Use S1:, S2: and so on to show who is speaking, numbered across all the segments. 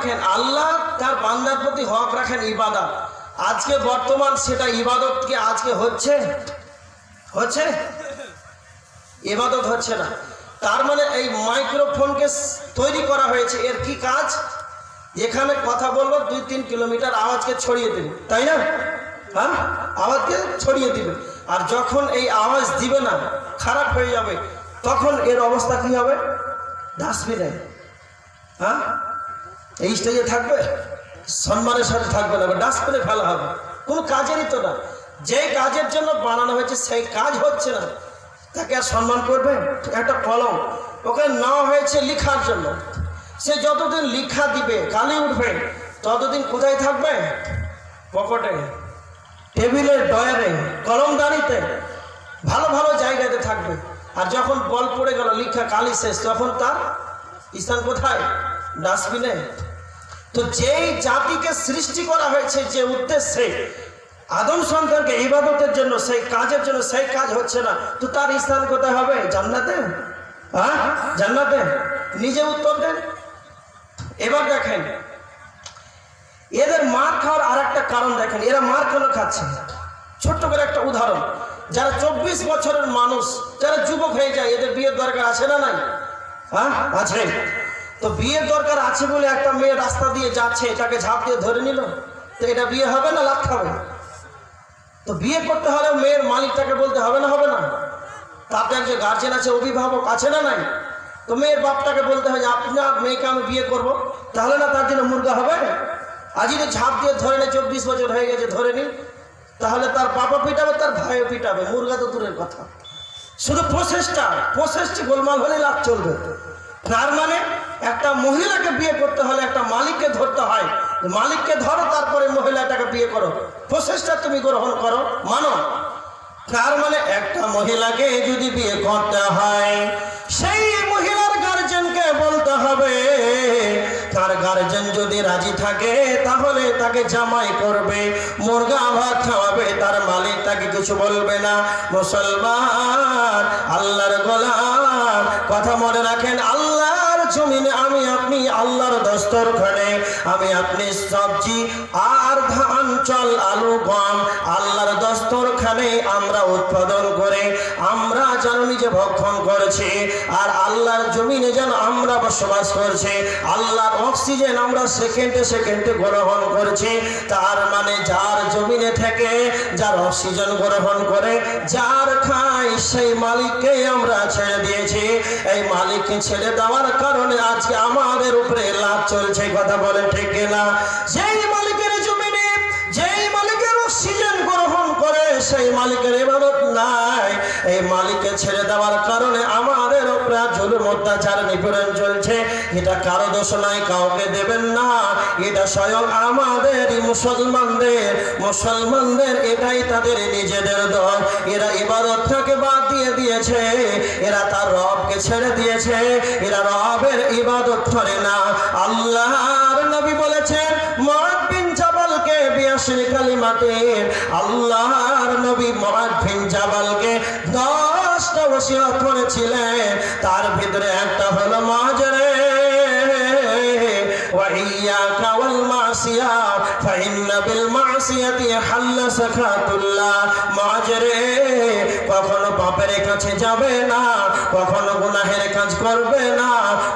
S1: রাখেন, আল্লাহ তার বান্দার প্রতি হক রাখেন ইবাদত। আজকে বর্তমান সেটা ইবাদত কি আজকে হচ্ছে? হচ্ছে? ইবাদত হচ্ছে না। তার মানে এই মাইক্রোফোনকে তৈরি করা হয়েছে, এর কি কাজ? এখানে কথা বলবো 2-3 কিলোমিটার আওয়াজকে ছড়িয়ে দেবে, তাই না? হ্যাঁ, আওয়াজকে ছড়িয়ে দিবে। আর যখন এই আওয়াজ দিবে না, খারাপ হয়ে যাবে, তখন এর অবস্থা কি হবে? ডাস্টবিনে, হ্যাঁ, এই স্টেজে থাকবে, সম্মানের সাথে থাকবে না, ডাস্টবিনে ফেলা হবে। কোনো কাজেরই তো না। যে কাজের জন্য বানানো হয়েছে সেই কাজ হচ্ছে না, তাকে আর সম্মান করবে? একটা কলম ওকে নেওয়া হয়েছে লিখার জন্য, সে যতদিন লিখা দিবে, কালি উঠবে, ততদিন কোথায় থাকবে? পকেটে, টেবিলের ডয়ারে, কলমদারিতে, ভালো ভালো জায়গাতে থাকবে। আর যখন বল পড়ে গেল, লিখা কালি শেষ, তখন তার স্থান কোথায়? ডাস্টবিনে। তো যেই জাতিকে সৃষ্টি করা হয়েছে যে উদ্দেশ্যে, আদম সন্তানকে ইবাদতের জন্য, সেই কাজের জন্য, সেই কাজ হচ্ছে না, তো তার স্থান কোথায় হবে? জান্নাতে। হ্যাঁ, জান্নাতে। নিজে উত্তর দেন। এবার দেখেন এদের মার খাওয়ার আর একটা কারণ দেখেন, এরা মার কেন খাচ্ছে? ছোট্ট করে একটা উদাহরণ, যারা 24 বছরের মানুষ, যারা যুবক হয়ে যায়, এদের বিয়ের দরকার আছে না নাই? হ্যাঁ, আছে। তো বিয়ের দরকার আছে বলে একটা মেয়ে রাস্তা দিয়ে যাচ্ছে, এটাকে ঝাঁপ দিয়ে ধরে নিল, তো এটা বিয়ে হবে না লাভ খাবে? তো বিয়ে করতে হলে মেয়ের মালিকটাকে বলতে হবে না, হবে না? তাতে একজন গার্জেন আছে, অভিভাবক আছে না নাই? তো মেয়ের বাপটাকে বলতে হয় যে আপনার মেয়েকে আমি বিয়ে করব, তাহলে না তার জন্য মুরগা হবে? আজ যদি ঝাঁপ দিয়ে ধরে নে, 24 বছর হয়ে গেছে, ধরে নি, তাহলে তার বাবা পিটাবে, তার ভাইও পিটাবে, মুরগা তো দূরের কথা। শুধু প্রসেসটি গোলমাল হলে লাভ চলবে। তার মানে একটা মহিলাকে বিয়ে করতে হলে একটা মালিককে ধরতে হয়, মালিককে ধরো, তারপরে মহিলাটাকে বিয়ে করো, প্রসেসটা তুমি গ্রহণ করো, মানো। তার মানে একটা মহিলাকে যদি বিয়ে করতে হয়, সেই মহিলার গার্জেনকে বলতে হবে, তার গার্জেন যদি রাজি থাকে তাহলে তাকে জামাই করবে, মুরগা ভাত খাওয়াবে, তার মালিক তাকে কিছু বলবে না। মুসলমান, আল্লাহর গোলাম, কথা মনে রাখেন, আল্লাহর জমিনে আমি আপনি, আল্লাহর দস্তরখানে আমি আপনি সবজি আর ধান, চাল, আলু, গম আল্লাহর দস্তরখানে আমরা উৎপাদন করে আমরা যেন নিজে ভক্ষণ করেছি, আর আল্লাহর জমিনে যেন আমরা বসবাস করছি, আল্লাহর অক্সিজেন আমরা সেকেন্ডে সেকেন্ডে গ্রহণ করছি। তার মানে যার জমিনে থেকে যার অক্সিজেন গ্রহণ করে, যার খাই, সেই মালিককে আমরা ছেড়ে দিয়েছি। এই মালিককে ছেড়ে দেওয়ার কারণে আজকে আমাদের উপরে লাভ চলছে, কথা বলেন ঠিক কিনা? যেই মালিকের জমিনে, যেই মালিকের অক্সিজেন গ্রহণ করে, সেই মালিকের ইবাদত নাই। এই মালিককে ছেড়ে দেওয়ার কারণে আমাদের উপরে জুলুম, অত্যাচার, নিপীড়ন চলছে। এটা কারো দোষ নাই, কাউকে দেবেন না, এটা স্বয়ং আমাদেরই মুসলমানদের এটাই তাদের নিজেদের দোষ। এরা ইবাদতটাকে বাদ দিয়ে দিয়েছে, এরা তার রবকে ছেড়ে দিয়েছে, এরা রবের ইবাদত করে না। আল্লাহর নবী বলেছেন, মুআদ বিন জাবালকে বিয়াশির কালিমাতে, আল্লাহর নবী মুআদ বিন জাবালকে 10টা ওসিয়ত করেছিলেন, তার ভিতরে একটা হলো মাজরে ওয়া ইয়াকা ওয়াল মাসিয়া ফাইন্না বিল মাসিয়াতি হাল্লা সাকাতুল্লাহ। মাজরে, কখনো পাপের কাছে যাবে না, কখনো গুনাহের কাজ করবে না,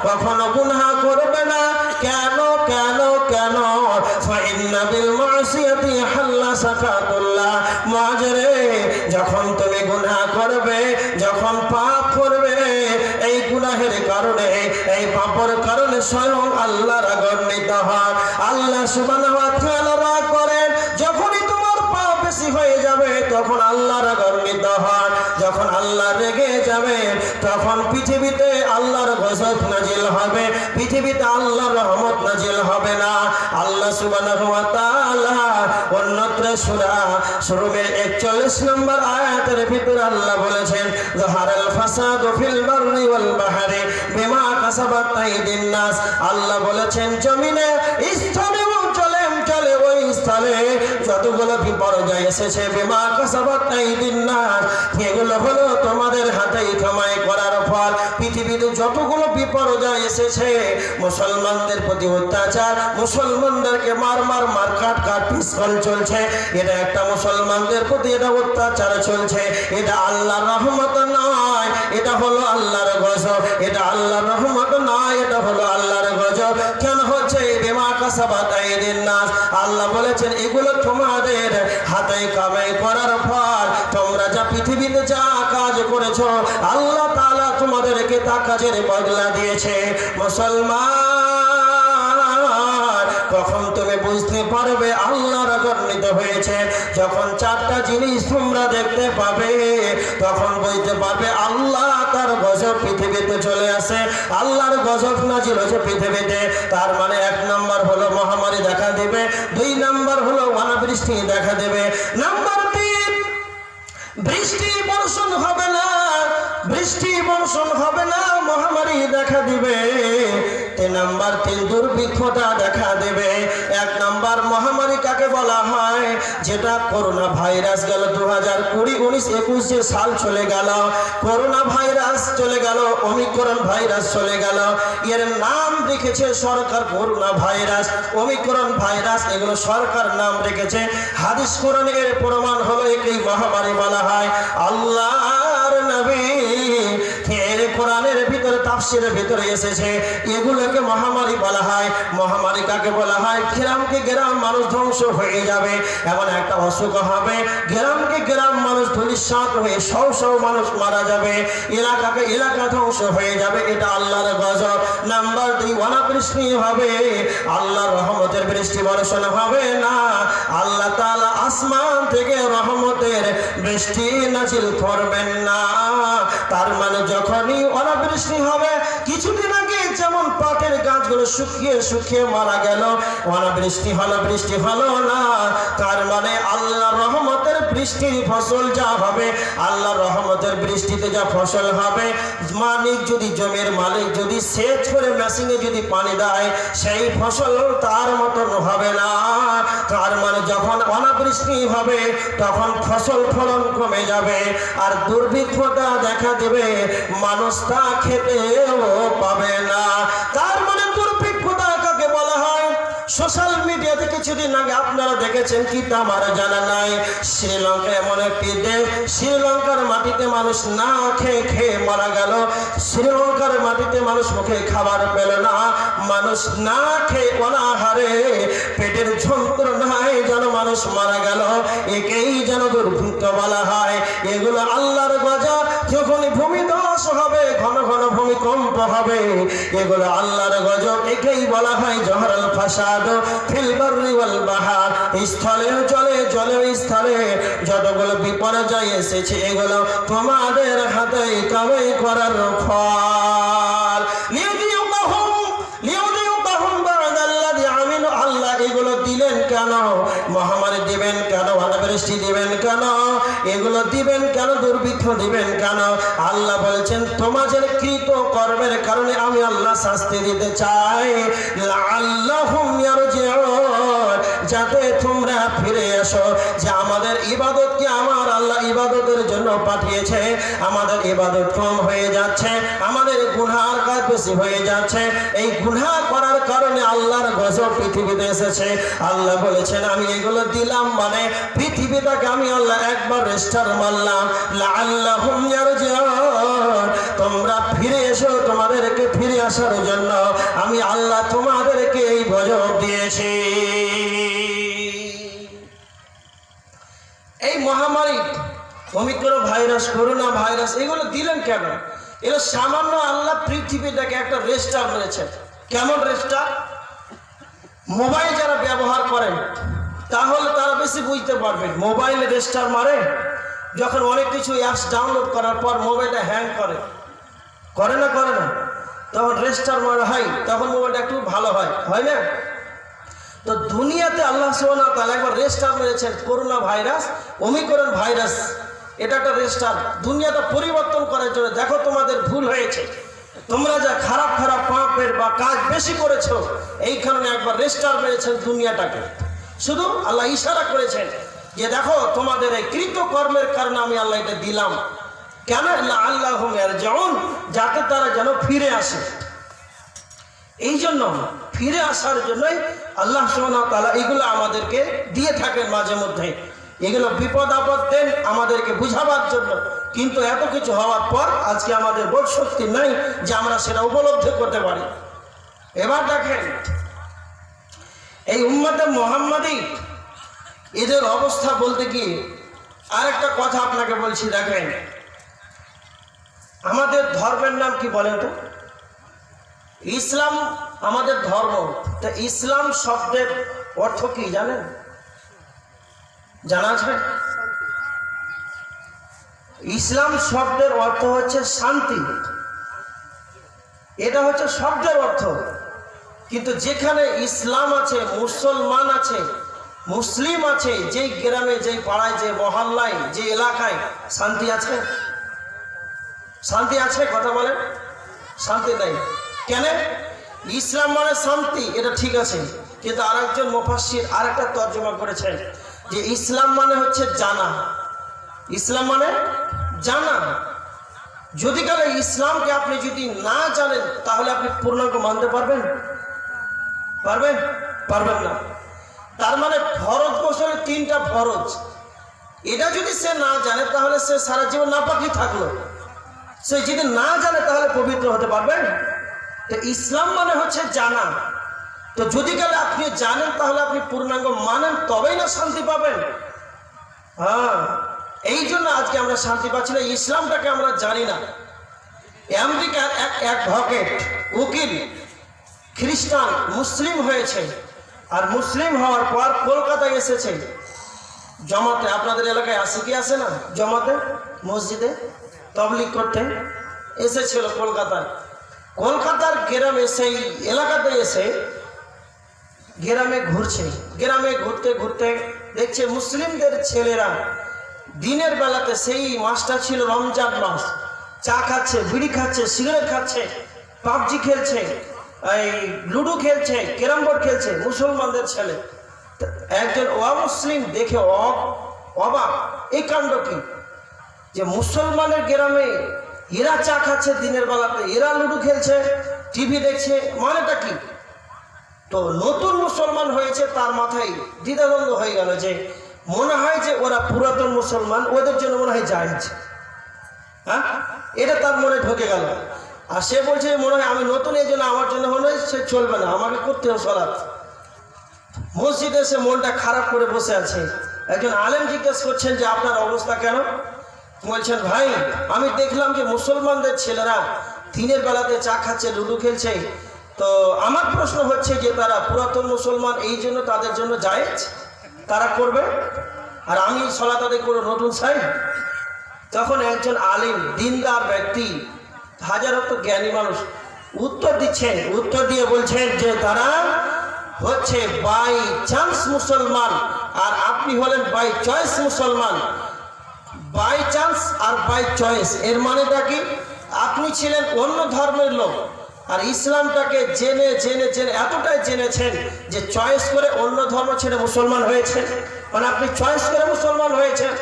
S1: কখনো গুনাহ করবে না। কেন কেন কেন? ফাইন্না বিল মাসিয়াতি হাল্লা সাকাতুল্লাহ। মাজরে, যখন তুমি গুনাহ করবে, যখন পাপ করবে, এই গুনাহের কারণে, এই পাপের কারণে স্বয়ং আল্লাহ রাগান্বিত হয়। আল্লাহ সুবহানাহু ওয়া তাআলা রাগ করেন। যখনই তোমার পাপ বেশি হয়ে যাবে, তখন আল্লাহ রাগান্বিত হয়। যখন আল্লাহ রেগে যাবে, তখন পৃথিবীতে আল্লাহর গজব নাজিল হবে, পৃথিবীতে আল্লাহর রহমত নাজিল হবে না। আল্লাহ সুবহানাহু ওয়া তাআলা অন্যত্র সূরা শুরুর 41 নম্বর আয়াতের ভিতরে আল্লাহ বলেছেন, যাহারাল ফাসাদু ফিল বাররি ওয়াল বাহরি বিমা কাসাবাত আইদিন নাস। আল্লাহ বলেছেন, জমিনে, স্থলে, চলে ওই স্থলে যতগুলো বিপর্যয় এসেছে, বিমা কাসাবাত আইদিন নাস, এগুলো হলো তোমাদের হাতেই কামাই করার ফল। পৃথিবীতে যতগুলো বিপর্যয় এসেছে, মুসলমানদের প্রতি অত্যাচার, মুসলমানদেরকে মার কাট পিস্তল চলছে, এটা একটা মুসলমানদের প্রতি এটা অত্যাচার চলছে। এটা আল্লাহর রহমত নয়, এটা হলো আল্লাহর গজব। এটা আল্লাহর রহমত নয়, এটা হলো আল্লাহর গজব। কেন হচ্ছে? বিমা কাসাবাত আইদিন নাস। আল্লাহ বলেছেন এগুলো তোমাদের হাতে কামাই করার ফল। তোমরা যা পৃথিবীতে যা কাজ করেছো, আল্লাহ তাআলা তোমাদেরকে তা কাজের বদলা দিয়েছে। মুসলমান, কখন তুমি বুঝতে পারবে আল্লাহ রাগান্বিত হয়েছে? যখন চারটা জিনিস তোমরা দেখতে পাবে, তখন বুঝতে পারবে আল্লাহ তার গজব পৃথিবীতে চলে আসে। আল্লাহর গজব নাজিল হয়েছে পৃথিবীতে। তার মানে 1 নম্বর হলো মহামারী দেখা দেবে, 2 নম্বর হলো অনাবৃষ্টি দেখা দেবে, নাম্বার 3 বৃষ্টি বর্ষণ হবে না, বৃষ্টি বর্ষণ হবে না, মহামারী দেখা দিবে। 3 নম্বর 3 দুর্ভিক্ষটা দেখা দেবে। 1 নম্বর মহামারী কাকে বলা হয়? যেটা করোনা ভাইরাস গেল 2020, 19, 21 যে সাল চলে গেল, করোনা ভাইরাস চলে গেল, ওমিক্রন ভাইরাস চলে গেল। এর নাম রেখেছে সরকার করোনা ভাইরাস, ওমিক্রন ভাইরাস, এগুলো সরকার নাম রেখেছে। হাদিস কোরআনে এর প্রমাণ হলো একই মহামারী বলা হয়। আল্লাহর নবী এর কোরআনের ভিতরে তাফসীরের ভিতরে এসেছে এগুলোকে মহামারী বলা হয়। মহামারী কাকে বলা হয়? গ্রামকে গ্রাম মানুষ ধ্বংস হয়ে যাবে, এমন একটা অসুখ হবে, গ্রামকে গ্রাম মানুষ ধূলিসাৎ হয়ে শও মানুষ মারা যাবে, এলাকাকে এলাকা ধ্বংস হয়ে যাবে। এটা আল্লাহর গজব। নাম্বার 2 অনাবৃষ্টি হবে, আল্লাহর রহমতের বৃষ্টি বর্ষণ হবে না। আল্লাহ তাআলা আসমান থেকে রহমতের বৃষ্টি নাজিল করবেন না। তার মানে যখনই অনাবৃষ্টি হবে, কিছুদিন আগে যেমন পাটের গাছগুলো শুকিয়ে মারা গেল, অনাবৃষ্টি হলো, বৃষ্টি হলো না। তার মানে আল্লাহর রহমতের বৃষ্টির ফসল যা হবে, আল্লাহর রহমতের বৃষ্টিতে যা ফসল হবে, মালিক যদি জমির মালিক যদি সেচ করে মেশিনে যদি পানি দেয়, সেই ফসল তার মতন হবে না। তার মানে যখন অনাবৃষ্টি হবে, তখন ফসল ফলন কমে যাবে, আর দুর্ভিক্ষতা দেখা দেবে, মানুষ তা খেতেও পাবে না। তার মানে দুর্ভিক্ষতা কাকে বলা হয়? সোশ্যাল মিডিয়াতে কিছুদিন আগে আপনারা দেখেছেন কি তা আমার জানা নাই, শ্রীলঙ্কা এমন একটি দেশ, শ্রীলঙ্কার মাটিতে মানুষ না খেয়ে মারা গেল। শ্রীলঙ্কার মাটিতে মানুষ মুখে খাবার পেল না, মানুষ না খেয়ে অনাহারে পেটের যন্ত্রণায় যেন মানুষ মারা গেল। একেই যেন দুর্ভিক্ষ বলা হয়। এগুলো আল্লাহর গজব। যখনই ভূমিধস হবে, ঘন ঘন ভূমিকম্প হবে, এগুলো আল্লাহর গজব। একেই বলা হয় জহরাল ফাসাদ ফিল বাররি ওয়াল বাহার। স্থলে জলে স্থলে যতগুলো বিপর্যয় এসেছে, এগুলো তোমাদের হাতে কামাই করার ফল। আল্লাহ এগুলো দিলেন কেন? মহামারী দিবেন কেন? অনাবৃষ্টি দিবেন কেন? এগুলো দিবেন কেন? দুর্ভিক্ষ দিবেন কেন? আল্লাহ বলেছেন তোমাদের কৃত কর্মের কারণে আমি আল্লাহ শাস্তি দিতে চাই, লাআল্লাহুম ইয়ারজিউন, যাতে তোমরা ফিরে আসো। যে আমাদের ইবাদতকে আমার আল্লাহ ইবাদতের জন্য পাঠিয়েছে, আমাদের ইবাদত কম হয়ে যাচ্ছে, আমাদের গুনাহের কাজ বেশি হয়ে যাচ্ছে। এই গুনাহ করার কারণে আল্লাহর গজব পৃথিবীতে এসেছে। আল্লাহ বলেছেন আমি এগুলো দিলাম মানে পৃথিবীটাকে আমি আল্লাহ একবার রেস্টার মারলাম, লাআল্লাহুম ইয়ারজিউন, তোমরা ফিরে এসো, তোমাদেরকে ফিরে আসার জন্য আমি আল্লাহ তোমাদেরকে এই গজব দিয়েছি। এই মহামারী ওমিক্রন ভাইরাস, করোনা ভাইরাস, এগুলো দিলেন কেন? এগুলো সামান্য আল্লাহ পৃথিবীটাকে একটা রেস্টার মেরেছে। কেমন রেস্টার? মোবাইল যারা ব্যবহার করেন তাহলে তারা বেশি বুঝতে পারবেন। মোবাইলে রেস্টার মারে যখন অনেক কিছু অ্যাপস ডাউনলোড করার পর মোবাইলটা হ্যাং করে না তখন রেস্টার মারা হয়, তখন মোবাইলটা একটু ভালো হয় না? তো দুনিয়াতে আল্লাহ সুবহানাহু ওয়া তাআলা একবার রেস্টার মেরেছেন। করোনা ভাইরাস, ওমিক্রন ভাইরাস, এটা একটা রেস্টার দুনিয়াটা পরিবর্তন করার জন্য। দেখো তোমাদের ভুল হয়েছে, তোমরা যা খারাপ পাপের বা কাজ বেশি করেছো, এই কারণে একবার রেস্টার মেরেছেন দুনিয়াটাকে। শুধু আল্লাহ ইশারা করেছেন যে দেখো তোমাদের এই কৃত কর্মের কারণে আমি আল্লাহ এটা দিলাম। কেন? লাআল্লাহুম ইয়ারজিউন, যাতে তারা যেন ফিরে আসে। এই জন্য ফিরে আসার জন্যই আল্লাহ সুবহানাহু ওয়া তাআলা এগুলো আমাদেরকে দিয়ে থাকেন মাঝে মধ্যে। এগুলো বিপদ আপদ দেন আমাদেরকে বুঝাবার জন্য। কিন্তু এত কিছু হওয়ার পর আজকে আমাদের বোধ শক্তি নাই যে আমরা সেটা উপলব্ধি করতে পারি। এবার দেখেন এই উম্মতে মুহাম্মাদি এদের অবস্থা বলতে কি আরেকটা কথা আপনাকে বলছি। দেখেন আমাদের ধর্মের নাম কি বলেন তো? ইসলাম আমাদের ধর্ম। তা ইসলাম শব্দের অর্থ কি জানেন? জানা আছে? ইসলাম শব্দের অর্থ হচ্ছে শান্তি। এটা হচ্ছে শব্দের অর্থ। কিন্তু যেখানে ইসলাম আছে, মুসলমান আছে, মুসলিম আছে, যেই গ্রামে, যেই পাড়ায়, যে মহল্লায়, যে এলাকায় শান্তি আছে? শান্তি আছে? কথা বলেন। শান্তি নেই। কেন? ইসলাম মানে শান্তি, এটা ঠিক আছে, কিন্তু আরেকজন মুফাসসির আরেকটা তর্জমা করেছেন যে ইসলাম মানে হচ্ছে জানা। ইসলাম মানে জানা। যদি কারো ইসলামকে আপনি যদি না জানেন তাহলে আপনি পূর্ণাঙ্গ মানতে পারবেন? পারবেন? পারবেন না। তার মানে ফরজ গোসলে 3টা ফরজ, এটা যদি সে না জানে তাহলে সে সারা জীবন নাপাকি থাকলো। সে যদি না জানে তাহলে পবিত্র হতে পারবেন? তো ইসলাম মানে হচ্ছে জানা। তো যদি কালে আপনি জানেন তাহলে আপনি পূর্ণাঙ্গ মানেন, তবেই না শান্তি পাবেন। হ্যাঁ, এই জন্য আজকে আমরা শান্তি পাচ্ছি না, ইসলামটাকে আমরা জানি না। আমেরিকার এক অ্যাডভোকেট, উকিল, খ্রিস্টান মুসলিম হয়েছে, আর মুসলিম হওয়ার পর কলকাতায় এসেছে জমাতে। আপনাদের এলাকায় আসে কি আসে না? জমাতে মসজিদে তাবলীগ করতে এসেছিল কলকাতায়। কলকাতার গ্রামে, সেই এলাকাতে এসে গ্রামে ঘুরছে। গ্রামে ঘুরতে ঘুরতে দেখছে মুসলিমদের ছেলেরা দিনের বেলাতে, সেই মাসটা ছিল রমজান মাস, চা খাচ্ছে, বিড়ি খাচ্ছে, সিগারেট খাচ্ছে, পাবজি খেলছে, এই লুডো খেলছে, ক্যারাম বোর্ড খেলছে মুসলমানদের ছেলে। একজন অমুসলিম দেখে অবাক, এই কাণ্ড কি? যে মুসলমানের গ্রামে এরা চা খাচ্ছে দিনের বেলাতে, এরা লুডো খেলছে, টিভি দেখছে, মানেটা কি? তো নতুন মুসলমান হয়েছে, তার মাথায় দ্বিধাদ্বন্দ্ব হয়ে গেল যে মনে হয় যে ওরা পুরাতন মুসলমান, ওদের জন্য মনে হয় জায়েজ। হ্যাঁ, এটা তার মনে ঢুকে গেল। আর সে বলছে মনে হয় আমি নতুন, এই জন্য আমার জন্য মনে হয় সে চলবে না, আমাকে করতে হবে সালাত। মসজিদে সে মনটা খারাপ করে বসে আছে। একজন আলেম জিজ্ঞেস করছেন যে আপনার অবস্থা কেন? বলছেন ভাই, আমি দেখলাম যে মুসলমানদের ছেলেরা দিনের বেলাতে চা খাচ্ছে, লুডো খেলছে, তো আমার প্রশ্ন হচ্ছে যে তারা পুরাতন মুসলমান, এই জন্য তাদের জন্য জায়েজ, তারা করবে, আর আমি সালাত আদায় করে নতুন চাই। তখন একজন আলিম দিনদার ব্যক্তি, হাজারো তো জ্ঞানী মানুষ উত্তর দিচ্ছেন। উত্তর দিয়ে বলছেন যে তারা হচ্ছে বাই চান্স মুসলমান, আর আপনি হলেন বাই চয়েস মুসলমান। বাই চান্স আর বাই চয়েস এর মানেটা কি? আপনি ছিলেন অন্য ধর্মের লোক, আর ইসলামটাকে জেনে জেনে জেনে এতটাই জেনেছেন যে চয়েস করে অন্য ধর্ম ছেড়ে মুসলমান হয়েছেন। মানে আপনি চয়েস করে মুসলমান হয়েছেন।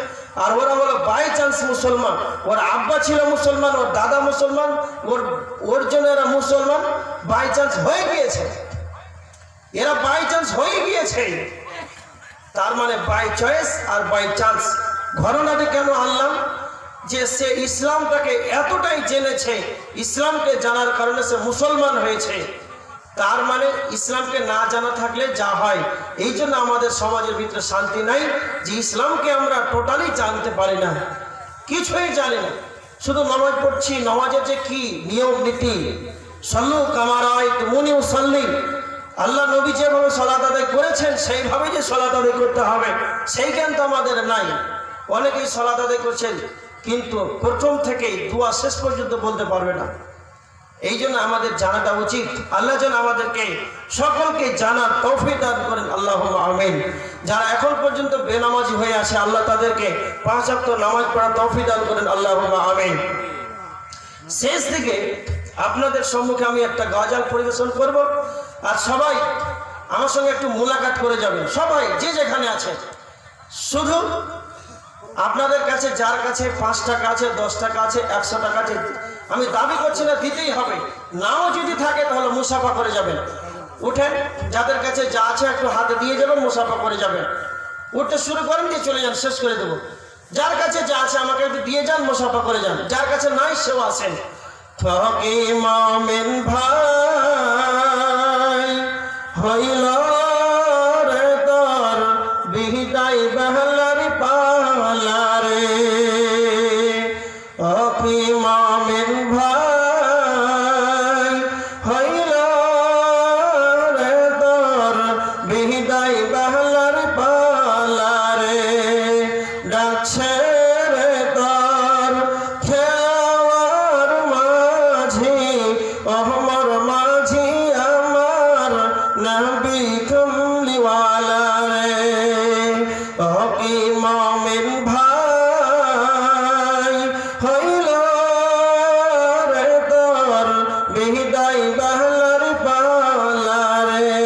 S1: আর ওরা হলো বাই চান্স মুসলমান। ওর আব্বা ছিল মুসলমান, ওর দাদা মুসলমান, ওর জন্য এরা মুসলমান বাই চান্স হয়ে গিয়েছে। এরা বাই চান্স হয়ে গিয়েছে। তার মানে বাই চয়েস আর বাই চান্স। ঘটনাটি কেন আনলাম? যে সে ইসলামটাকে এতটাই জেনেছে, ইসলামকে জানার কারণে সে মুসলমান হয়েছে। তার মানে ইসলামকে না জানা থাকলে যা হয়, এই জন্য আমাদের সমাজের ভিতরে শান্তি নাই, যে ইসলামকে আমরা টোটালি জানতে পারি না, কিছুই জানি না। শুধু নামাজ পড়ছি, নামাজের যে কি নিয়ম নীতি, সল্লু কামা রাআইতুমুনি উসাল্লি, আল্লাহ নবী যেভাবে সালাত আদায় করেছেন সেইভাবে যে সালাত আদায় করতে হবে, সেই জ্ঞান তো আমাদের নাই। অনেকেই সালাত আদায় করছেন কিন্তু প্রথম থেকেই দোয়া শেষ পর্যন্ত বলতে পারবে না। এই জন্য আমাদের জানাটা উচিত। আল্লাহ যেন আমাদেরকে সকলকে জানার তৌফিক দান করেন, আল্লাহুম্মা আমিন। যারা এখন পর্যন্ত বেনামাজি হয়ে আছে, আল্লাহ তাদেরকে 5 ওয়াক্ত নামাজ পড়ার তৌফিক দান করেন, আল্লাহুম্মা আমিন। শেষ দিকে আপনাদের সম্মুখে আমি একটা গজল পরিবেশন করব, আর সবাই আমার সঙ্গে একটু মোলাকাত করে যাবেন, সবাই যে যেখানে আছে। শুধু আপনাদের কাছে যার কাছে 5 টাকা আছে, 10 টাকা আছে, 100 টাকা আছে, আমি দাবি করছি না দিতেই হবে, নাও যদি থাকে তাহলে মুসাফা করে যাবেন। উঠেন, যাদের কাছে যা আছে একটু হাতে দিয়ে যাবেন, মুসাফা করে যাবেন। উঠতে শুরু করেন, দিয়ে চলে যান, শেষ করে দেবো। যার কাছে যা আছে আমাকে একটু দিয়ে যান, মুসাফা করে যান। যার কাছে নাই সেও আসেন। ফকি মোমেন ভাই হইল রে তোর বিদায় বেহলার পালারে, ফকি মোমেন ভাই হইল রে তোর বিদায় বেহলার পালারে, ডাকছে রে তোর খেওয়ার মাঝি, অমর মাঝি আমার নবী কমলিওয়ালা রে, ফকি মোমেন ভাই হইল রে তোর বিদায় বেহলার পালারে,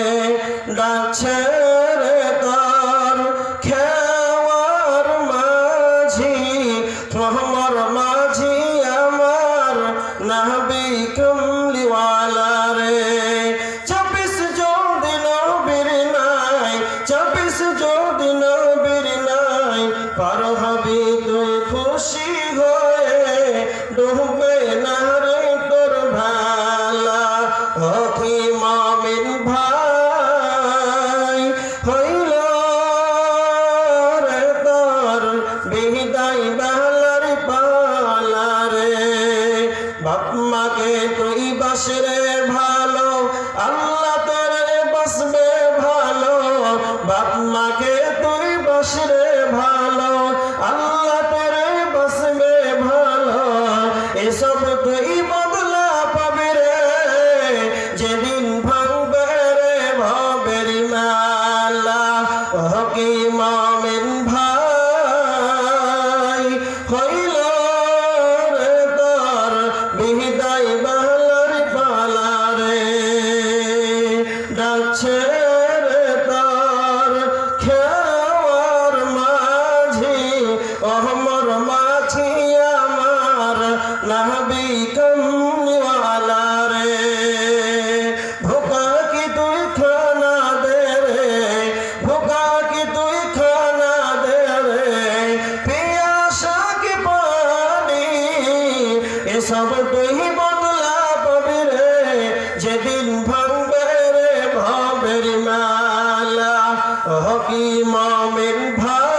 S1: ডাকছে রে তোর খেওয়ার মাঝি, অমর মাঝি আমার নবী কমলিওয়ালা রে। 26 যদি নবীর নাই, 26 যদি নবীর নাই, পার হবি তুই খুশি হয়ে, ডুবে না রে তোর ভালা, ফকি মোমেন ভাই হইল রে তোর বিদায় বেহলার পালারে, বাপ মাকে তুই বাসরে ভালো, আল্লাহ তোরে বাসবে ভালো, বাপ মাকে তুই বাসরে ভালো, আল্লাহ তোরে বাসবে ভালো, এসব তুই বদলা পাবি রে, যেদিন ভাঙবে রে ভবের মালা, ফকি মোমেন ভাই হইল রে তোর বিদায় বেহলার পালারে, ডাকছে রে তোর খেওয়ার মাঝি, অমর মাঝি আমার নবী কমলিওয়ালা রে, ভুকা কি তুই খানা দে রে, ভুকা কি তুই খানা দে রে, পিয়াসা কি পানি, এসব তুই বদলা পাবি রে, যেদিন ভাঙবে রে ভবের মালা, ফকি মোমেন ভাই